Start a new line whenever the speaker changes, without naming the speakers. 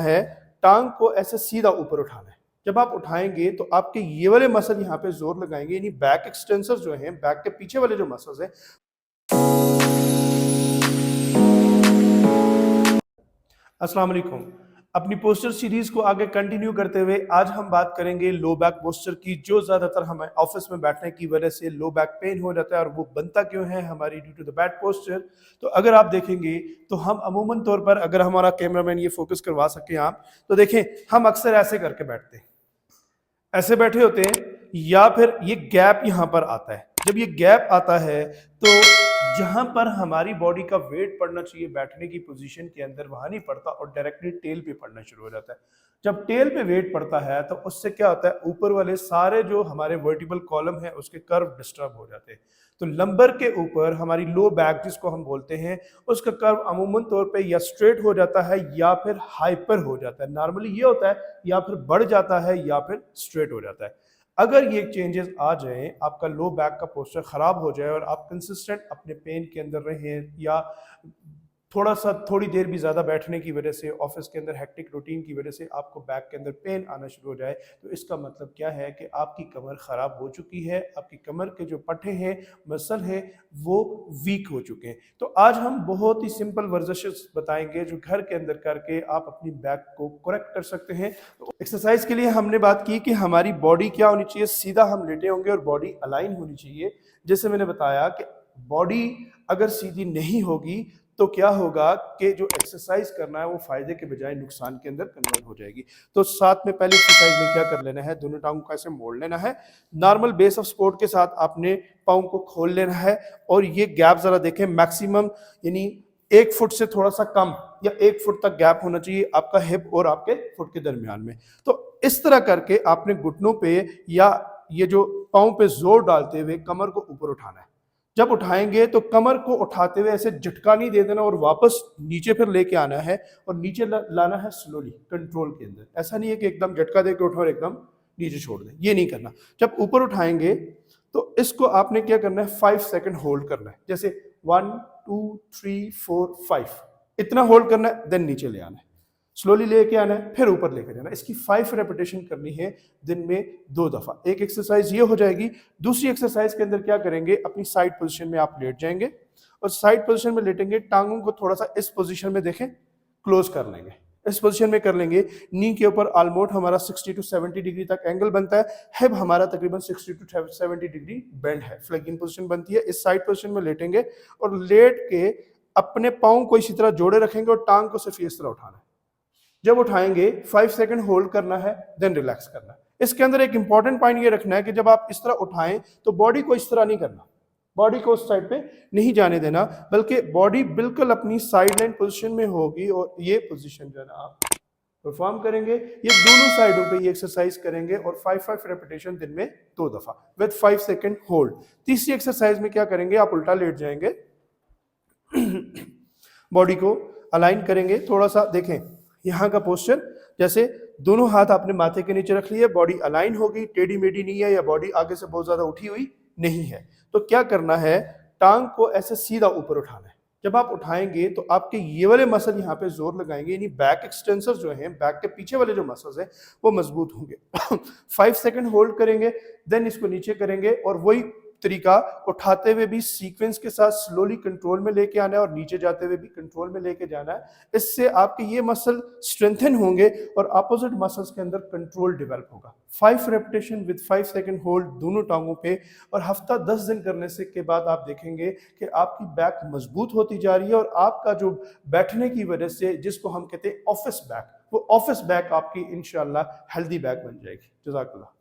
है टांग को ऐसे सीधा ऊपर उठाना है। जब आप उठाएंगे तो आपके ये वाले मसल यहाँ पे जोर लगाएंगे, यानी बैक एक्सटेंसर जो हैं, बैक के पीछे वाले जो मसल्स हैं। अस्सलाम वालेकुम। अपनी पोस्चर सीरीज को आगे कंटिन्यू करते हुए आज हम बात करेंगे लो बैक पोस्चर की, जो ज्यादातर हमें ऑफिस में बैठने की वजह से लो बैक पेन हो जाता है, और वो बनता क्यों है हमारी due to the bad posture. तो अगर आप देखेंगे तो हम अमूमन तौर पर, अगर हमारा कैमरामैन ये फोकस करवा सके आप, तो देखें हम अक्सर ऐसे करके बैठते हैं, ऐसे बैठे होते हैं, या फिर ये गैप यहां पर आता है। जब ये गैप आता है तो जहां पर हमारी बॉडी का वेट पड़ना चाहिए बैठने की पोजीशन के अंदर, वहां नहीं पड़ता और डायरेक्टली टेल पे पड़ना शुरू हो जाता है। जब टेल पे वेट पड़ता है तो उससे क्या होता है, ऊपर वाले सारे जो हमारे वर्टिबल कॉलम है उसके कर्व डिस्टर्ब हो जाते हैं। तो लंबर के ऊपर हमारी लो बैक जिसको हम बोलते हैं, उसका कर्व अमूमन तौर पे या स्ट्रेट हो जाता है या फिर हाइपर हो जाता है। नॉर्मली ये होता है या फिर बढ़ जाता है या फिर स्ट्रेट हो जाता है। अगर ये चेंजेस आ जाए, आपका लो बैक का पोस्चर खराब हो जाए और आप कंसिस्टेंट अपने पेन के अंदर रहें, या थोड़ी देर भी ज़्यादा बैठने की वजह से, ऑफिस के अंदर हेक्टिक रूटीन की वजह से आपको बैक के अंदर पेन आना शुरू हो जाए, तो इसका मतलब क्या है कि आपकी कमर ख़राब हो चुकी है। आपकी कमर के जो पट्टे हैं, मसल हैं, वो वीक हो चुके हैं। तो आज हम बहुत ही सिंपल वर्जिशेस बताएंगे जो घर के अंदर करके आप अपनी बैक को करेक्ट कर सकते हैं। तो एक्सरसाइज के लिए हमने बात की कि हमारी बॉडी क्या होनी चाहिए, सीधा हम लेटे होंगे और बॉडी अलाइन होनी चाहिए। जैसे मैंने बताया कि बॉडी अगर सीधी नहीं होगी तो क्या होगा कि जो एक्सरसाइज करना है वो फायदे के बजाय नुकसान के अंदर कन्वर्ट हो जाएगी। तो साथ में पहले एक्सरसाइज में क्या कर लेना है, दोनों टांगों को ऐसे मोड़ लेना है। नॉर्मल बेस ऑफ सपोर्ट के साथ आपने पाँव को खोल लेना है, और ये गैप जरा देखें, मैक्सिमम यानी 1 फुट से थोड़ा सा कम या 1 फुट तक गैप होना चाहिए आपका हिप और आपके फुट के दरमियान में। तो इस तरह करके आपने घुटनों पे या ये जो पाँव पे जोर डालते हुए कमर को ऊपर उठाना है। जब उठाएंगे तो कमर को उठाते हुए ऐसे झटका नहीं दे देना और वापस नीचे फिर लेके आना है, और नीचे लाना है स्लोली, कंट्रोल के अंदर। ऐसा नहीं है कि एकदम झटका दे के उठो और एकदम नीचे छोड़ दे, ये नहीं करना। जब ऊपर उठाएंगे तो इसको आपने क्या करना है, 5 सेकंड होल्ड करना है। जैसे 1 2 3 4 5 इतना होल्ड करना है, देन नीचे ले आना है, स्लोली लेके आना है, फिर ऊपर लेके जाना है। इसकी 5 रेपिटेशन करनी है दिन में 2 दफा। एक एक्सरसाइज ये हो जाएगी। दूसरी एक्सरसाइज के अंदर क्या करेंगे, अपनी साइड पोजीशन में आप लेट जाएंगे, और साइड पोजीशन में लेटेंगे, टांगों को थोड़ा सा इस पोजीशन में देखें, क्लोज कर लेंगे, इस पोजीशन में कर लेंगे। नी के ऊपर ऑलमोस्ट हमारा 60 टू 70 डिग्री तक एंगल बनता है। हिप हमारा तकरीबन 60 टू 70 डिग्री बेंड है, फ्लैगिंग पोजीशन बनती है। इस साइड पोजीशन में लेटेंगे और लेट के अपने पाँव को इसी तरह जोड़े रखेंगे और टांग को सिर्फ इस तरह उठाना है। जब उठाएंगे 5 सेकंड होल्ड करना है, देन रिलैक्स करना है। इसके अंदर एक इंपॉर्टेंट पॉइंट ये रखना है कि जब आप इस तरह उठाएं तो बॉडी को इस तरह नहीं करना, बॉडी को उस साइड पे नहीं जाने देना, बल्कि बॉडी बिल्कुल अपनी साइड लाइन पोजिशन में होगी, और ये पोजिशन जो है ना आप परफॉर्म करेंगे। ये दोनों साइडों पे ये एक्सरसाइज करेंगे, और 5 रेपिटेशन दिन में 2 दफा विद 5 सेकंड होल्ड। तीसरी एक्सरसाइज में क्या करेंगे, आप उल्टा लेट जाएंगे, बॉडी को अलाइन करेंगे। थोड़ा सा देखें यहाँ का पोस्चर, जैसे दोनों हाथ आपने माथे के नीचे रख लिए, बॉडी अलाइन होगी, टेढ़ी मेढ़ी नहीं है, या बॉडी आगे से बहुत ज्यादा उठी हुई नहीं है। तो क्या करना है, टांग को ऐसे सीधा ऊपर उठाना है। जब आप उठाएंगे तो आपके ये वाले मसल यहाँ पे जोर लगाएंगे, यानी बैक एक्सटेंसर जो हैं, बैक के पीछे वाले जो मसल्स हैं वो मजबूत होंगे। 5 सेकंड होल्ड करेंगे, देन इसको नीचे करेंगे, और वही तरीका उठाते हुए भी सीक्वेंस के साथ स्लोली कंट्रोल में लेके आना है, और नीचे जाते हुए भी कंट्रोल में लेके जाना है। इससे आपके ये मसल स्ट्रेंथन होंगे और अपोजिट मसल्स के अंदर कंट्रोल डेवलप होगा। 5 रेपिटेशन विद 5 सेकंड होल्ड दोनों टांगों पे, और हफ्ता 10 दिन करने से के बाद आप देखेंगे कि आपकी बैक मजबूत होती जा रही है, और आपका जो बैठने की वजह से, जिसको हम कहते हैं ऑफिस बैक, वो ऑफिस बैक आपकी इंशाल्लाह हेल्दी बैक बन जाएगी। जज़ाकल्लाह।